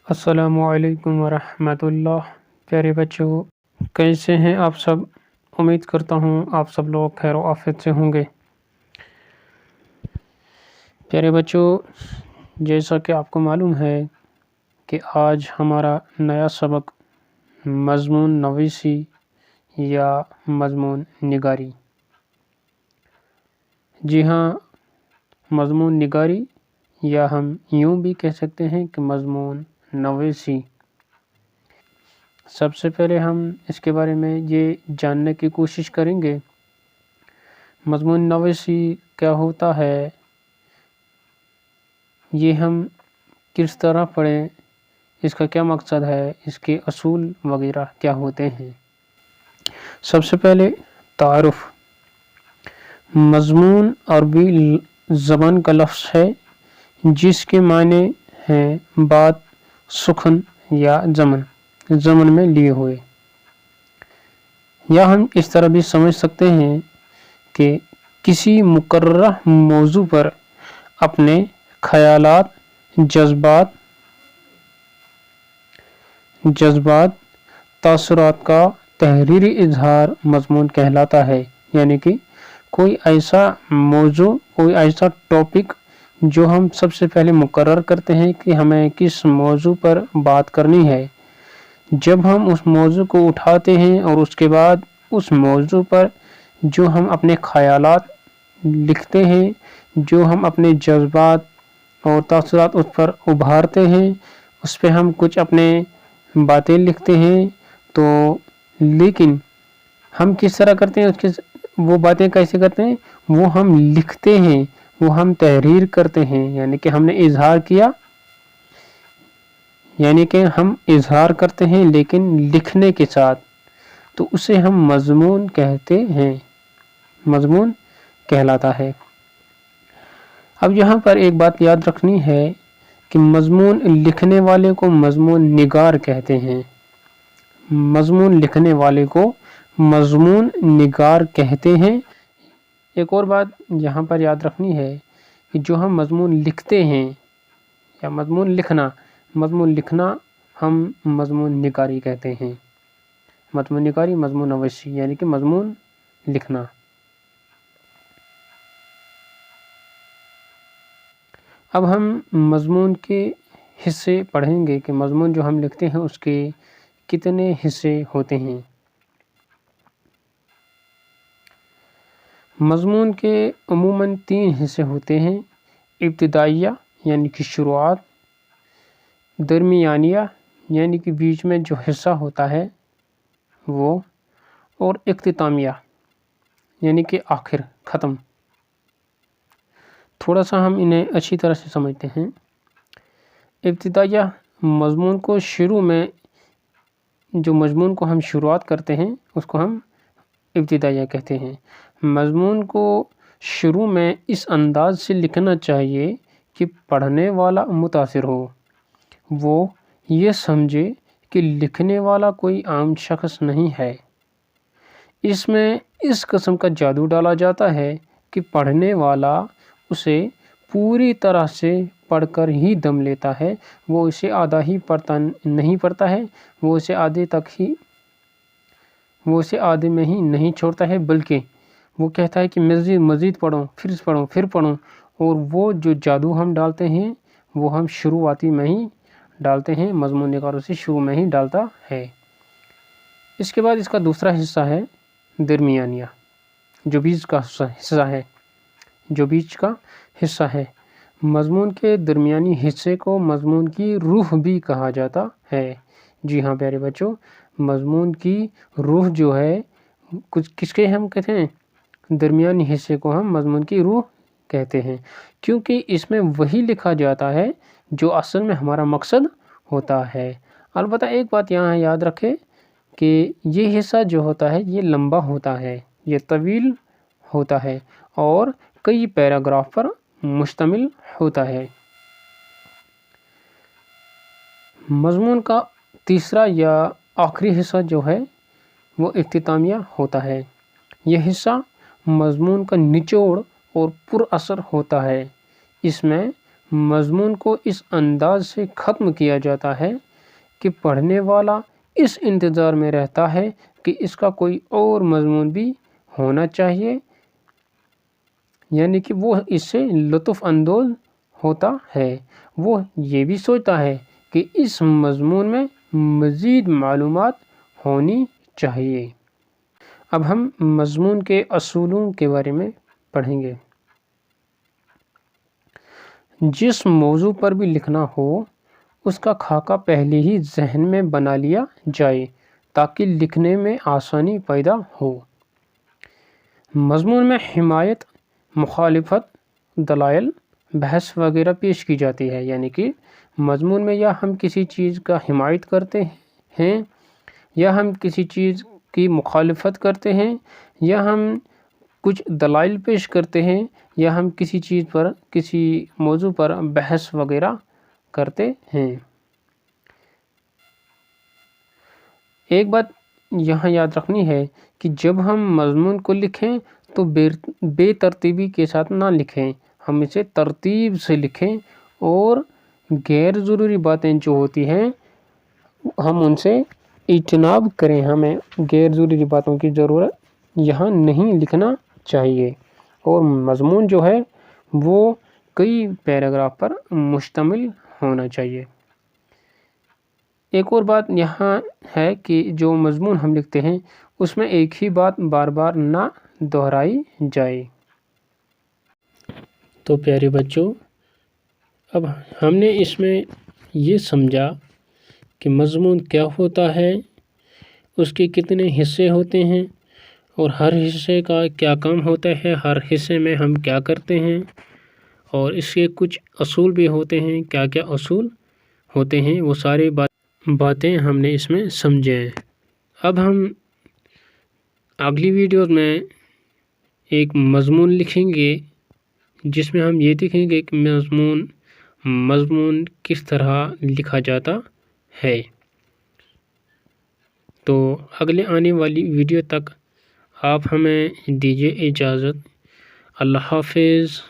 السلام علیکم ورحمۃ اللہ۔ پیارے بچوں، کیسے ہیں آپ سب؟ امید کرتا ہوں آپ سب لوگ خیر و عافیت سے ہوں گے۔ پیارے بچوں، جیسا کہ آپ کو معلوم ہے کہ آج ہمارا نیا سبق مضمون نویسی یا مضمون نگاری۔ جی ہاں، مضمون نگاری یا ہم یوں بھی کہہ سکتے ہیں کہ مضمون نویسی۔ سب سے پہلے ہم اس کے بارے میں یہ جاننے کی کوشش کریں گے مضمون نویسی کیا ہوتا ہے، یہ ہم کس طرح پڑھیں، اس کا کیا مقصد ہے، اس کے اصول وغیرہ کیا ہوتے ہیں۔ سب سے پہلے تعارف۔ مضمون عربی زبان کا لفظ ہے جس کے معنی ہیں بات، سخن یا ضمن میں لیے ہوئے، یا ہم اس طرح بھی سمجھ سکتے ہیں کہ کسی مقررہ موضوع پر اپنے خیالات، جذبات، تاثرات کا تحریری اظہار مضمون کہلاتا ہے۔ یعنی کہ کوئی ایسا موضوع، کوئی ایسا ٹاپک جو ہم سب سے پہلے مقرر کرتے ہیں کہ ہمیں کس موضوع پر بات کرنی ہے، جب ہم اس موضوع کو اٹھاتے ہیں اور اس کے بعد اس موضوع پر جو ہم اپنے خیالات لکھتے ہیں، جو ہم اپنے جذبات اور تاثرات اس پر ابھارتے ہیں، اس پہ ہم کچھ اپنے باتیں لکھتے ہیں، تو لیکن ہم کس طرح کرتے ہیں، وہ باتیں کیسے کرتے ہیں، وہ ہم لکھتے ہیں، وہ ہم تحریر کرتے ہیں، یعنی کہ ہم نے اظہار کیا، یعنی کہ ہم اظہار کرتے ہیں لیکن لکھنے کے ساتھ، تو اسے ہم مضمون کہتے ہیں، مضمون کہلاتا ہے۔ اب یہاں پر ایک بات یاد رکھنی ہے کہ مضمون لکھنے والے کو مضمون نگار کہتے ہیں، مضمون لکھنے والے کو مضمون نگار کہتے ہیں۔ ایک اور بات یہاں پر یاد رکھنی ہے کہ جو ہم مضمون لکھتے ہیں یا مضمون لکھنا ہم مضمون نگاری کہتے ہیں، مضمون نگاری، مضمون نویسی، یعنی کہ مضمون لکھنا۔ اب ہم مضمون کے حصے پڑھیں گے کہ مضمون جو ہم لکھتے ہیں اس کے کتنے حصے ہوتے ہیں۔ مضمون کے عموماً 3 حصے ہوتے ہیں: ابتدائیہ یعنی کہ شروعات، درمیانیہ یعنی کہ بیچ میں جو حصہ ہوتا ہے وہ، اور اختتامیہ یعنی کہ آخر، ختم۔ تھوڑا سا ہم انہیں اچھی طرح سے سمجھتے ہیں۔ ابتدائیہ مضمون کو شروع میں، جو مضمون کو ہم شروعات کرتے ہیں اس کو ہم ابتدائیہ کہتے ہیں۔ مضمون کو شروع میں اس انداز سے لکھنا چاہیے کہ پڑھنے والا متاثر ہو، وہ یہ سمجھے کہ لکھنے والا کوئی عام شخص نہیں ہے۔ اس میں اس قسم کا جادو ڈالا جاتا ہے کہ پڑھنے والا اسے پوری طرح سے پڑھ کر ہی دم لیتا ہے، وہ اسے آدھا ہی نہیں پڑھتا ہے، وہ اسے آدھے میں ہی نہیں چھوڑتا ہے، بلکہ وہ کہتا ہے کہ مزید پڑھو، پھر پڑھو، اور وہ جو جادو ہم ڈالتے ہیں وہ ہم شروعاتی میں ہی ڈالتے ہیں، مضمون نگاروں سے شروع میں ہی ڈالتا ہے۔ اس کے بعد اس کا دوسرا حصہ ہے درمیانیہ، جو بیچ کا حصہ ہے۔ مضمون کے درمیانی حصے کو مضمون کی روح بھی کہا جاتا ہے۔ جی ہاں پیارے بچوں، مضمون کی روح جو ہے، کس کے ہم کہتے ہیں؟ درمیانی حصے کو ہم مضمون کی روح کہتے ہیں، کیونکہ اس میں وہی لکھا جاتا ہے جو اصل میں ہمارا مقصد ہوتا ہے۔ البتہ ایک بات یہاں یاد رکھیں کہ یہ حصہ جو ہوتا ہے یہ لمبا ہوتا ہے، یہ طویل ہوتا ہے اور کئی پیراگراف پر مشتمل ہوتا ہے۔ مضمون کا تیسرا یا آخری حصہ جو ہے وہ اختتامیہ ہوتا ہے۔ یہ حصہ مضمون کا نچوڑ اور پر اثر ہوتا ہے۔ اس میں مضمون کو اس انداز سے ختم کیا جاتا ہے کہ پڑھنے والا اس انتظار میں رہتا ہے کہ اس کا کوئی اور مضمون بھی ہونا چاہیے، یعنی کہ وہ اس سے لطف اندوز ہوتا ہے، وہ یہ بھی سوچتا ہے کہ اس مضمون میں مزید معلومات ہونی چاہیے۔ اب ہم مضمون کے اصولوں کے بارے میں پڑھیں گے۔ جس موضوع پر بھی لکھنا ہو اس کا خاکہ پہلے ہی ذہن میں بنا لیا جائے تاکہ لکھنے میں آسانی پیدا ہو۔ مضمون میں حمایت، مخالفت، دلائل، بحث وغیرہ پیش کی جاتی ہے، یعنی کہ مضمون میں یا ہم کسی چیز کا حمایت کرتے ہیں یا ہم کسی چیز کی مخالفت کرتے ہیں یا ہم کچھ دلائل پیش کرتے ہیں یا ہم کسی چیز پر، کسی موضوع پر بحث وغیرہ کرتے ہیں۔ ایک بات یہاں یاد رکھنی ہے کہ جب ہم مضمون کو لکھیں تو بے ترتیبی کے ساتھ نہ لکھیں، ہم اسے ترتیب سے لکھیں اور غیر ضروری باتیں جو ہوتی ہیں ہم ان سے اجتناب کریں۔ ہمیں غیر ضروری باتوں کی ضرورت یہاں نہیں لکھنا چاہیے، اور مضمون جو ہے وہ کئی پیراگراف پر مشتمل ہونا چاہیے۔ ایک اور بات یہاں ہے کہ جو مضمون ہم لکھتے ہیں اس میں ایک ہی بات بار بار نہ دہرائی جائے۔ تو پیارے بچوں، اب ہم نے اس میں یہ سمجھا کہ مضمون کیا ہوتا ہے، اس کے کتنے حصے ہوتے ہیں اور ہر حصے کا کیا کام ہوتا ہے، ہر حصے میں ہم کیا کرتے ہیں، اور اس کے کچھ اصول بھی ہوتے ہیں، کیا کیا اصول ہوتے ہیں، وہ ساری باتیں ہم نے اس میں سمجھے ہیں۔ اب ہم اگلی ویڈیو میں ایک مضمون لکھیں گے جس میں ہم یہ دیکھیں گے کہ مضمون کس طرح لکھا جاتا ہے۔ تو اگلے آنے والی ویڈیو تک آپ ہمیں دیجیے اجازت۔ اللہ حافظ۔